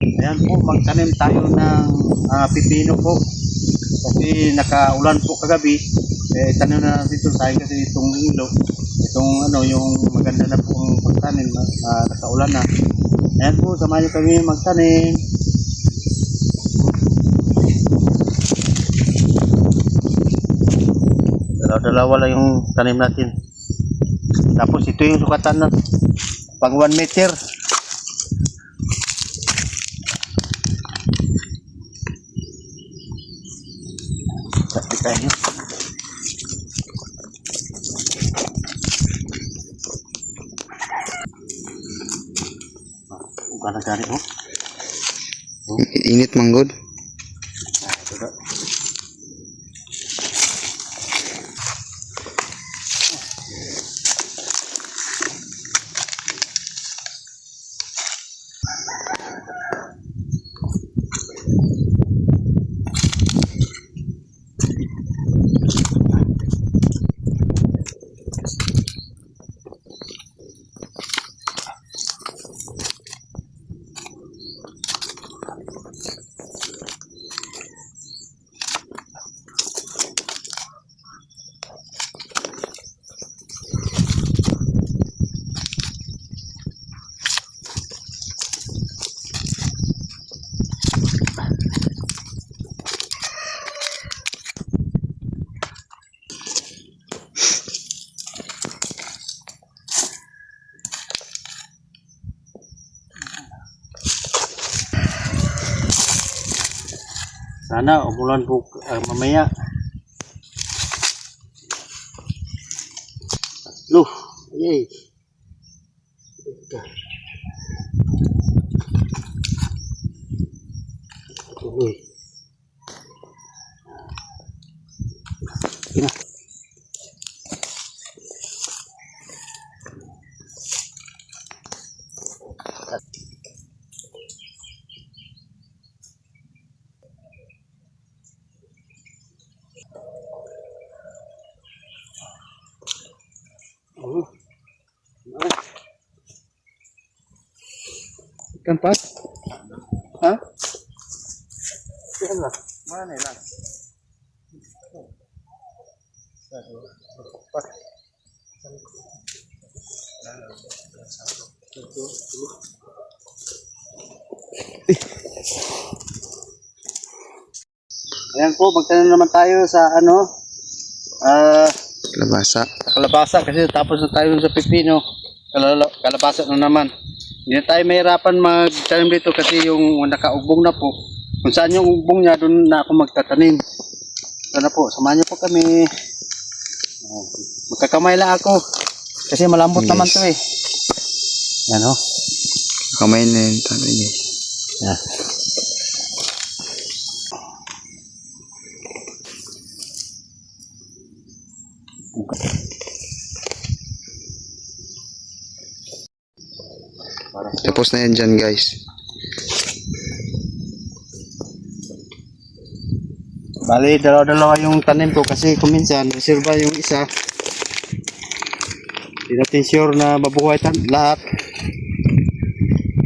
Ayan po, magtanim tayo ng pipino po. Kasi nakaulan po kagabi. Tanim na dito tayo kasi itong ilo. Itong yung maganda na po ang pagtanim. Nakaulan na. Ayan po, samahan niyo kami magtanim. Dalawa-dalawa lang yung tanim natin. Tapos ito yung sukatan na pang 1 meter. Sakti kayo. Bukan gani oh. Init manggod. Sana umulan po mamaya. Loh, yay. Tuloy. Ina. Ikan pas? Hah? Ikan lah. Mana lah? Ayan po, magtanim naman tayo sa Labasa. kalabasa kasi tapos na tayo sa pipino. Kalabasa na naman. Hindi na tayo mahirapan magtanim dito kasi yung nakaugbong na po. Kung saan yung ugbong niya, doon na ako magtatanim. Ito na po, samahan niyo po kami. Magkakamay lang ako. Kasi malambot naman to eh. Yan o. Kamay na yun. Tama niya. Yan. Tapos na yan dyan guys. Bali, dalawa-dalawa yung tanim ko kasi kuminsan reserva yung isa. Hindi natin sure na mabuhay lahat.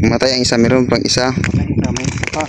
Matay ang isa, meron pang isa. May pa.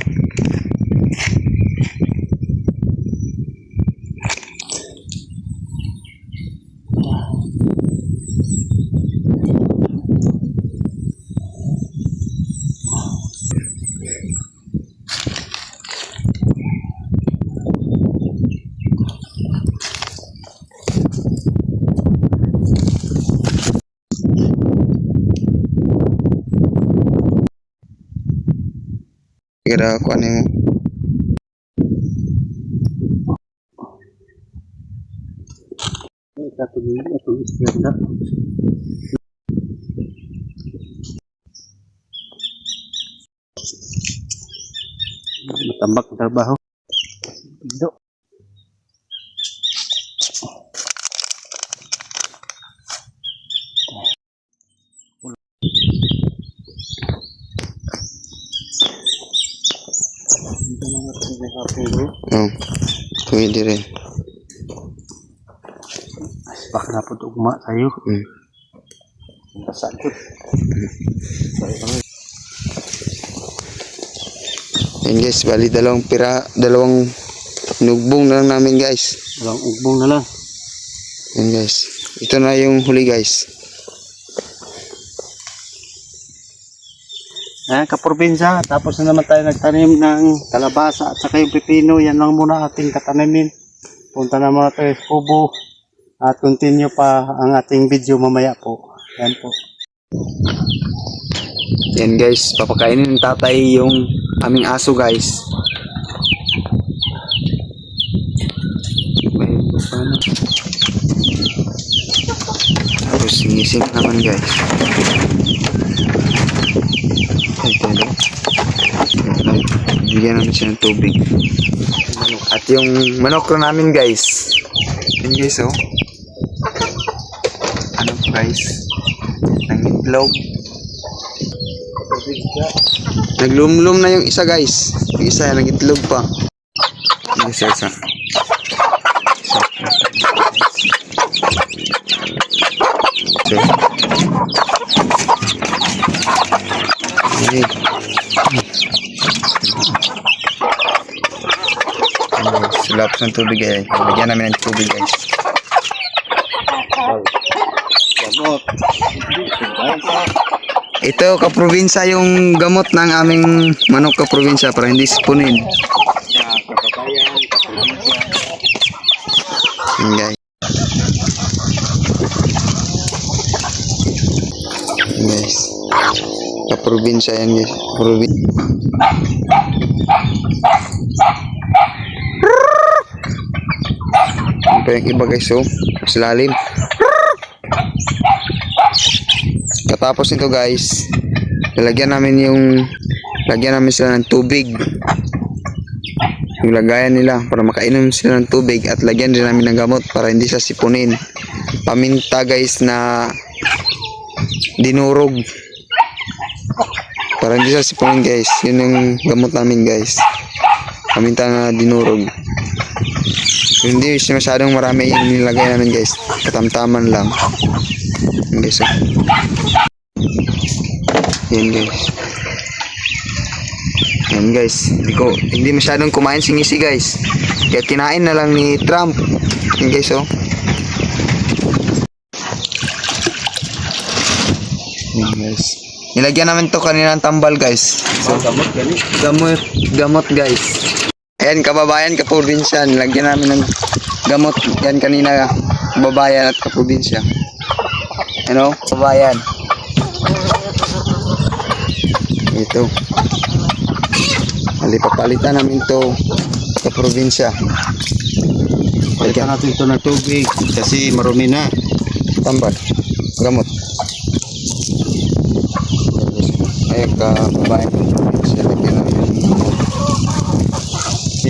Kira ako ano yung Ito isda. Matambak ang trabaho. Ido. pwede rin. Bak na po ugma tayo. Saan po? Yan guys, bali dalawang nugbong na lang namin guys. Walang ugbong na lang. Yan guys. Ito na yung huli guys. Ayan, kaprobinsya. Tapos na naman tayo nagtanim ng kalabasa at saka yung pipino. Yan lang muna ating katanimin. Punta na muna tayo sa kubo. At continue pa ang ating video mamaya po. Yan po. Yan guys, papakainin ng tatay yung aming aso guys. Tapos singising naman guys. Bigyan namin siya ng tubig. At yung manok na namin guys. Yan guys oh. Ano guys? Nangitlog. Naglumlum na yung isa guys. Yung isa nagitlog pa. Yung isa. So. Okay. Sulap ng tubig guys. Bigyan namin ng tubig guys. Ito kaprobinsya yung gamot ng aming manok kaprobinsya para hindi sipunin. Yan guys. Yan guys. Kaprobinsya yan guys. Ano pa yung iba guys oh. Mas lalim. Katapos nito guys, lagyan namin sila ng tubig. Yung lagayan nila para makainom sila ng tubig at lagyan din namin ng gamot para hindi siya sipunin. Paminta guys na dinurog. Para hindi siya sipunin guys. Yun yung gamot namin guys. Paminta na dinurog. Hindi siya masyadong marami yung nilagay namin guys. Katamtaman lang. Yan guys oh. Yan guys. Yan guys. Hindi masyadong kumain si ngisi guys. Kaya kinain na lang ni Trump. Yan guys oh. Yan guys. Nilagyan namin to kanina ng tambal guys. So, gamot guys. Ayan kababayan, kaprobinsya. Nilagyan namin ng gamot. Yan kanina kababayan at kaprobinsya. Ano? Kababayan. Ito. Papalitan namin to sa probinsya. Palitan natin ito ng tubig kasi marumi na. Tambal. Gamot. Ayun kababayan. Lagyan namin.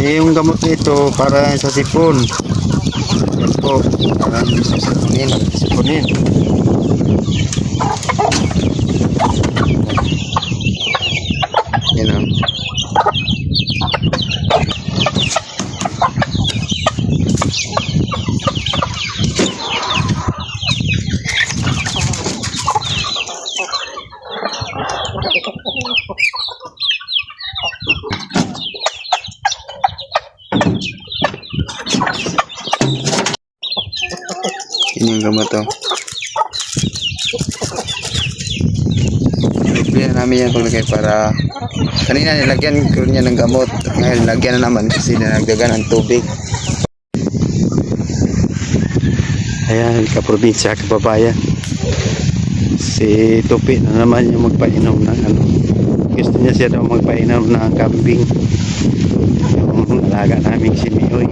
Yung gamot nito para sa sipon. Yan po. Para sa sipunin. Yan o. Yan yung gamot o. Pinipilihan namin yan paglagay para kanina nilagyan ko niya ng gamot. Ngayon lagyan na naman kasi nagdagan ng tubig. Ayan, kaprobinsya, kababayan. Si Tupi na naman yung magpainom ng ano. Gusto niya siya daw magpainom ng kambing. Yung alaga naming si Mioy.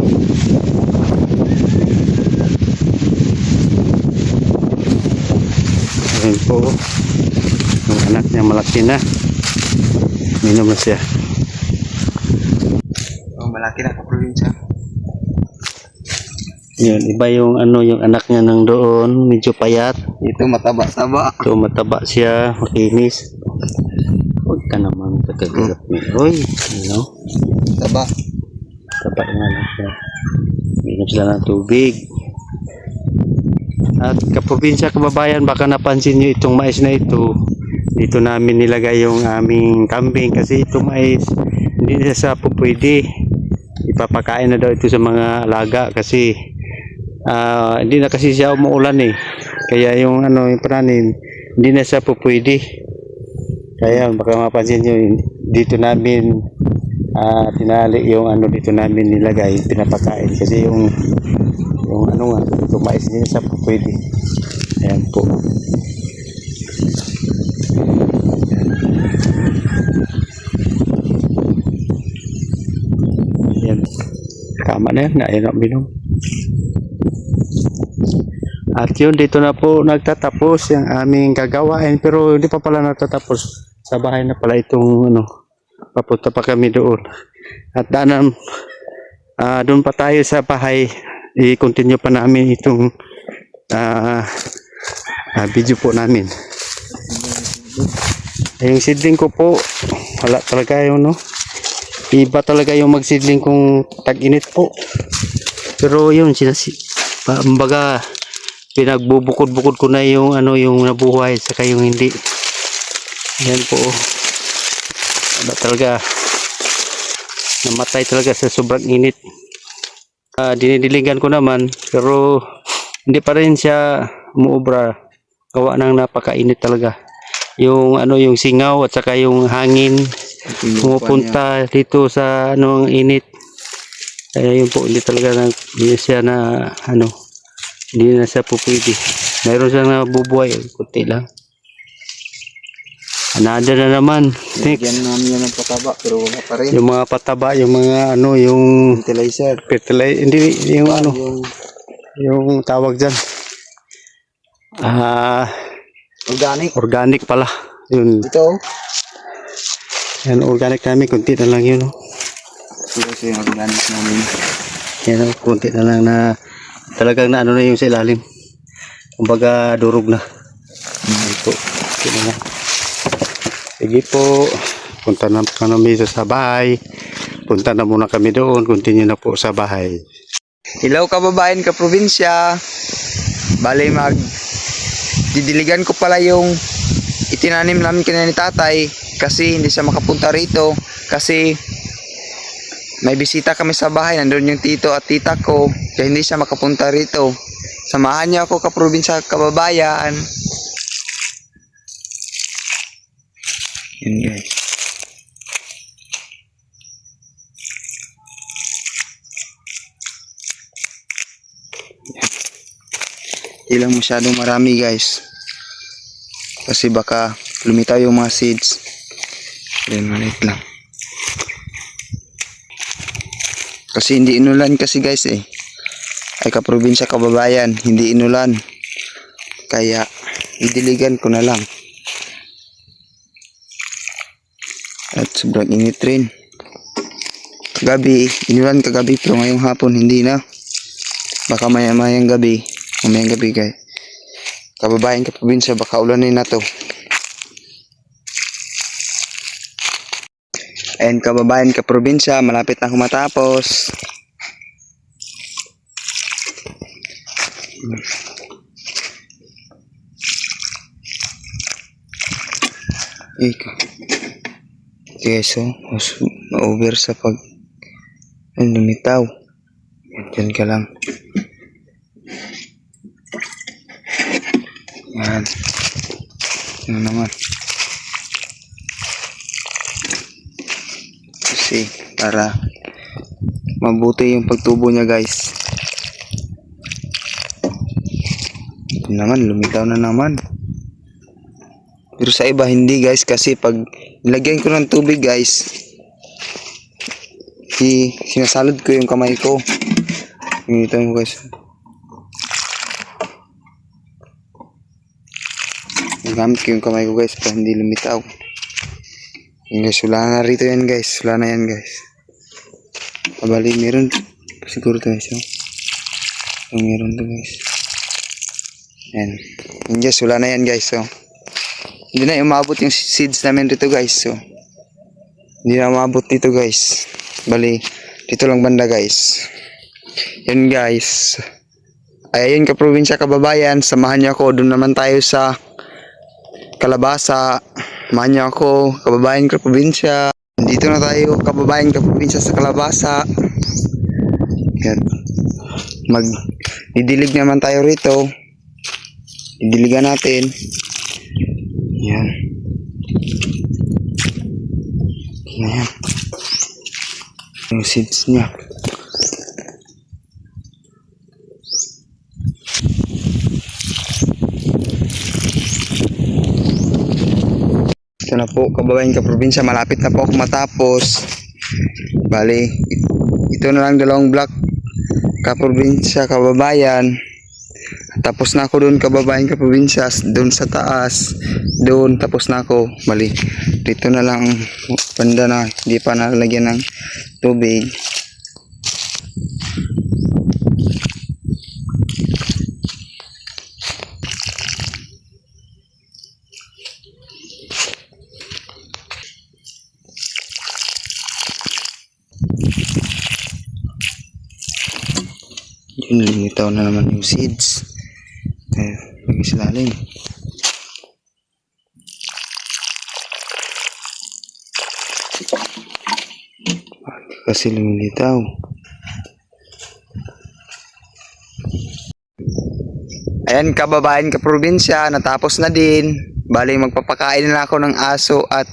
Ayan po. Yung anak niya malaki na. Minom na siya. Oh, malaki na kaprobinsya. Yun, iba yung ano, yung anak niya nang doon, medyo payat. Ito mataba-taba. So mataba siya, makinis. Huwag ka naman kagagalap ni Roy. Ano? Taba. Taba nga lang siya. Minom sila ng tubig. At kaprobinsya, kababayan, baka napansin nyo itong mais na ito. dito namin nilagay yung aming kambing kasi ito mais hindi na sa pwede. Ipapakain na daw ito sa mga alaga kasi hindi na kasi siya umuulan eh. Kaya yung ano yung pranin hindi na siya pwede. Kaya baka mapansin nyo dito namin tinali yung ano dito namin nilagay pinapakain kasi yung ano nga yung mais hindi na siya pwede. Ayan po. Ayan. Tama na yan. Ayun ang binom. At yun, dito na po nagtatapos yung aming gagawain. Pero hindi pa pala natatapos. Sa bahay na pala itong ano. Papunta pa kami doon. At doon pa tayo sa bahay. I-continue pa namin itong video po namin. Yung seedling ko po, wala talaga yung no. Iba talaga yung magseedling kung tag-init po. Pero yun, kumbaga pinagbubukod-bukod ko na yung ano yung nabuhay saka yung hindi. Yan po. Wala talaga. Namatay talaga sa sobrang init. Dinidiligan ko naman pero hindi pa rin siya umuobra. Gawa ng napakainit talaga. Yung ano yung singaw at saka yung hangin pumupunta dito sa ano ang init. Kaya yun po hindi talaga hindi siya na ano hindi na siya po pwede. Mayroon siyang nabubuhay kunti lang. Another na naman. Lagyan namin yan ng pataba pero wala pa rin. Yung mga pataba, yung mga ano, yung Fertilizer. hindi yung ano, yung tawag diyan. Organic. Organic pala. Yun. Ito. Yan organic namin, kunti na lang yun. Ito kasi yung organic namin. Yan, kunti na lang na talagang na ano na yung sa ilalim. Kumbaga durog na. Ito. Kunti na lang. Sige po. Punta na kami sa bahay. Punta na muna kami doon. Continue na po sa bahay. Hello kababayan ka probinsya. Bale didiligan ko pala yung itinanim namin kanina ni tatay kasi hindi siya makapunta rito kasi may bisita kami sa bahay, nandun yung tito at tita ko kaya hindi siya makapunta rito. Samahan niyo ako kaprobinsya kababayan. Yun guys. Hindi lang masyadong marami guys kasi baka lumitaw yung mga seeds. Then maliit lang kasi hindi inulan kasi guys ay kaprobinsya kababayan hindi inulan kaya idiligan ko na lang at sobrang init rin. Kagabi inulan kagabi pero ngayong hapon hindi na, baka mamayang gabi guys kababayan kaprobinsya baka ulanin na to. Ayan kababayan kaprobinsya malapit na matapos. Okay, so ma-over sa pag lumitaw. Yan ka lang. Yan. Ano naman. Kasi para mabuti yung pagtubo niya guys. Ito naman, lumitaw na naman. Pero sa iba hindi guys kasi pag nilagyan ko ng tubig guys sinasalad ko yung kamay ko. Tingnan mo guys. Nagamit ko yung kamay ko guys para hindi lumitaw. Yung guys, wala na rito yan guys. Wala na yan guys. Kabali meron siguro to guys. Oh. Meron to guys. Yan. Yung guys, wala na yan guys. So hindi na umabot yung seeds namin dito guys. So hindi na umabot dito guys. Bali dito lang banda guys. Yan guys. Ay ayun kaprobinsya kababayan, samahan niyo ako. Doon naman tayo sa kalabasa. Samahan niyo ako, kababayan ka probinsya. Dito na tayo, kababayan ka probinsya sa Kalabasa. Yan. Didilig naman tayo rito. Didiligan natin. Yan. Yan. Yung seeds niya. Ito na po, kababayan ka probinsya. Malapit na po ako matapos. Bali, ito na lang dalawang block. Kaprobinsya, kababayan. Tapos na ako doon, kababayan ka probinsya. Doon sa taas. Doon, tapos na ako. Bali, dito na lang. Banda na, hindi pa nalagyan ng tubig. Lumitaw na naman yung seeds. Lagi sa lalim. Kasi lumilitaw. Ayan, kababayan ka probinsya, natapos na din. Bali, magpapakain na ako ng aso at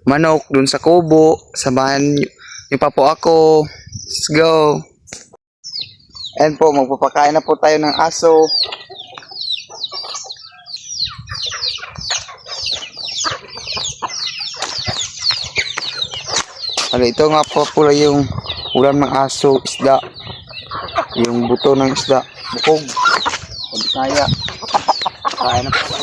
manok dun sa kubo. Samahan niyo pa po ako. Let's go. Ayan po, magpapakain na po tayo ng aso. Ito nga po pula yung ulam ng aso, isda. Yung buto ng isda, bukog. Kaya, kain na po.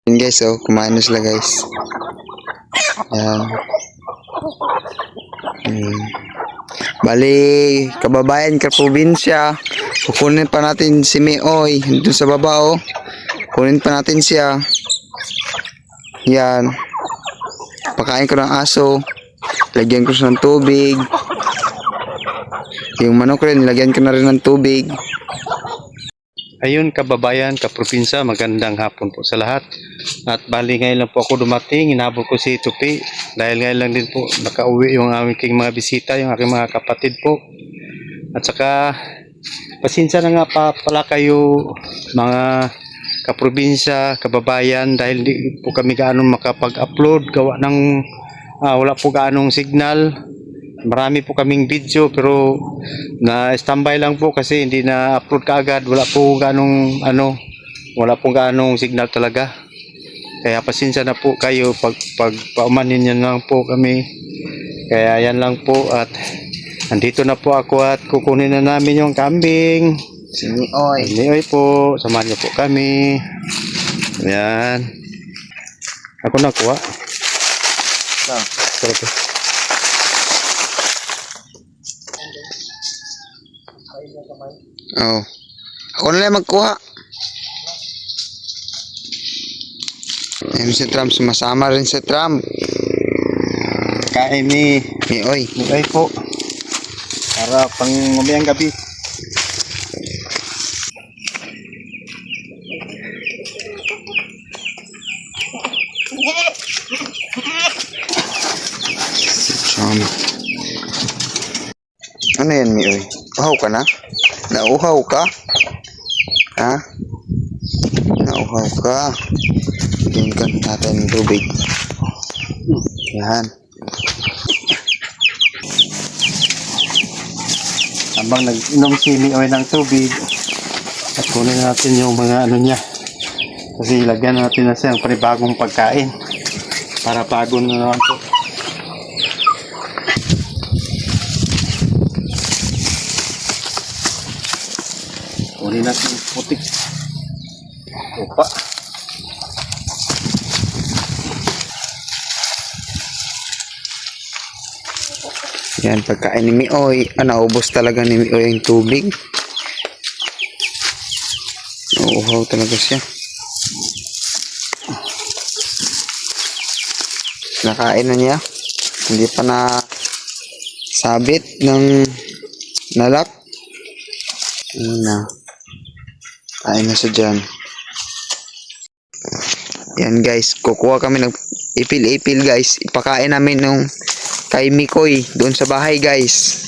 Yan guys, oh, kumain na sila guys. Yan. Bali, kababayan ka probinsya. Kukunin pa natin si Mioy dito sa baba, oh. Kunin pa natin siya. Yan. Pakain ko ng aso. Lagyan ko siya ng tubig. Yung manok rin, nilagyan ko na rin ng tubig. Ayun, kababayan, kaprobinsya, magandang hapon po sa lahat. At bali ngayon lang po ako dumating, inabot ko si Tupi. Dahil ngayon lang din po nakauwi yung aming mga bisita, yung aking mga kapatid po. At saka, pasensya na nga pa pala kayo mga kaprobinsya, kababayan, dahil di po kami gaano makapag-upload, gawa ng wala po gaanong signal. Marami po kaming video pero na-standby lang po kasi hindi na-upload kaagad. Wala po ganong wala po ganong signal talaga. Kaya pasensya na po kayo pag paumanin niyo lang po kami. Kaya yan lang po at andito na po ako at kukunin na namin yung kambing. Si Mioy. Mioy po, samahan niyo po kami. Yan. Ako nakuha. So. Oh. Ako na lang magkuha. Ayun si Trump, sumasama rin si Trump. Kain ni Mioy. Mioy po. Para pang mamayang gabi. Si Trump. Ano yan, Mioy? Uhaw ka na? Nauhaw ka? Ha? Nauhaw ka? Bigyan ka natin ng tubig. Yan. Habang nag-inom si Mioy ng tubig at kunin natin yung mga niya. Kasi ilagyan natin na siyang panibagong pagkain para bago na naman po. Kunin natin yung putik. Opa. Yan, pagkain ni Mioy. Naubos talaga ni Mioy yung tubig. Nauuhaw talaga siya. Nakain na niya. Hindi pa na sabit ng nalak. Ayun na. Kain na siya dyan. Yan guys, kukuha kami ng ipil-ipil guys. Ipakain namin nung kay Mikoy doon sa bahay guys.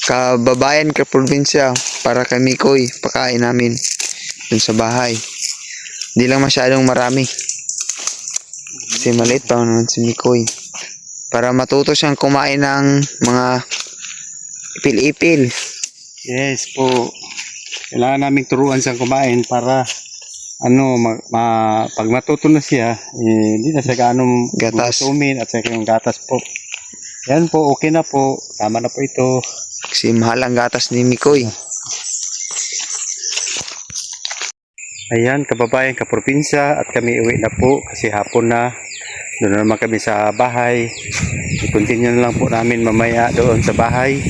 Kababayan, kaprobinsya, para kay Mikoy, pakain namin doon sa bahay. Hindi lang masyadong marami. Kasi maliit pa naman si Mikoy. Para matuto siyang kumain ng mga ipil-ipil. Yes po. Kailangan namin turuan siyang kumain para pag matuto na siya, hindi na siya gaano Gatas. gustumin at saka yung gatas po. Yan po, okay na po. Tama na po ito. Kasi mahal ang gatas ni Mikoy. Ayan, kababayan, kaprobinsya, at kami uwi na po kasi hapon na. Doon na naman kami sa bahay. I-continue na lang po namin mamaya doon sa bahay.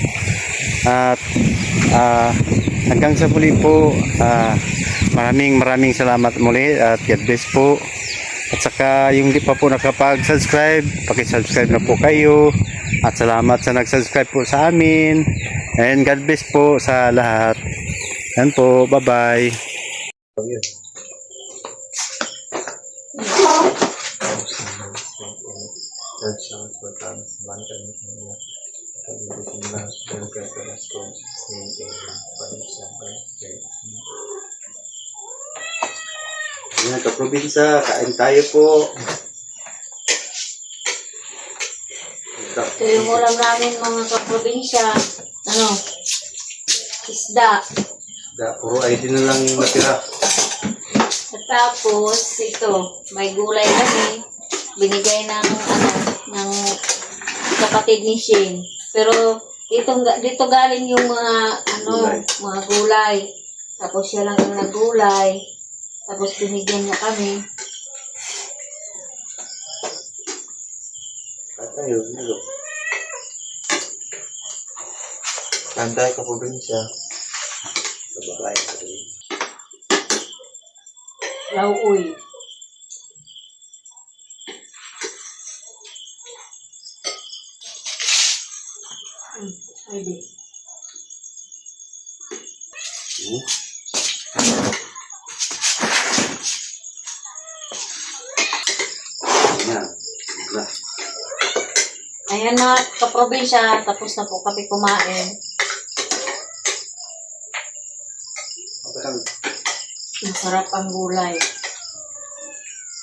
At hanggang sa muli po, maraming salamat muli at God bless po. At saka yung di pa po nakapag-subscribe, paki-subscribe na po kayo. At salamat sa nag-subscribe po sa amin. And God bless po sa lahat. Yan po, bye-bye. Ayan, kaprobinsya, kain tayo po. Ito yung ulam namin mga kaprobinsya. Isda. Puro ID na lang yung natira. At tapos, ito, may gulay kami. Binigay ng kapatid ni Shane. Pero, dito galing yung mga gulay. Tapos siya lang yung nagulay. Tapos binigyan niya kami. Tayo, nilo. Kantay ka probinsya. Kababayan ko rin. Lauoy. Pwede. Ayan mga kaprobinsya, tapos na po kami kumain. Masarap ang gulay.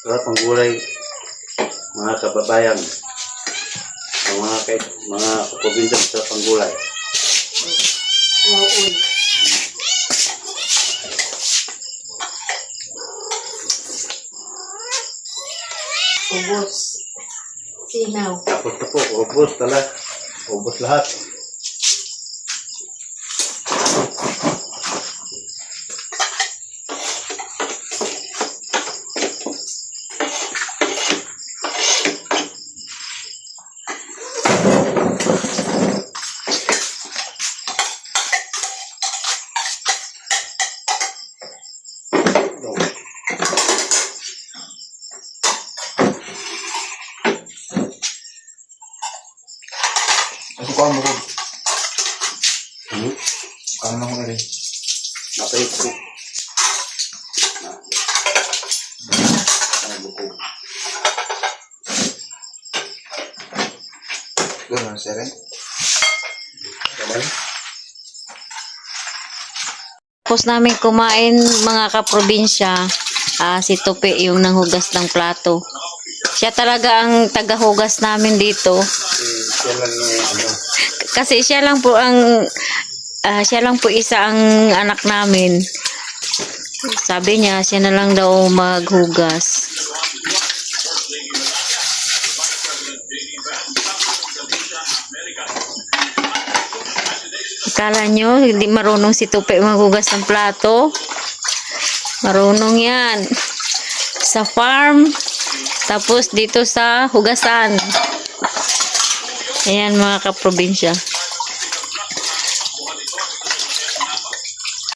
Sarap ang gulay, mga kababayan. Ang mga kaprobinsya, sarap ang gulay. Lauoy. Ubos. Sinaw. Tapos na po, ubos talaga. Ubos lahat. Nasukuhan mo ko. Ano lang ko na rin. Napayot po. Doon na siya rin. Tapos namin kumain mga kaprobinsya, si Tupi yung nanghugas ng plato. Siya talaga ang tagahugas namin dito. Siya lang yung Kasi siya lang po isa ang anak namin. Sabi niya, siya na lang daw maghugas. Akala nyo, hindi marunong si Tupi maghugas ng plato? Marunong yan. Sa farm, tapos dito sa hugasan. Ayan mga kaprobinsya.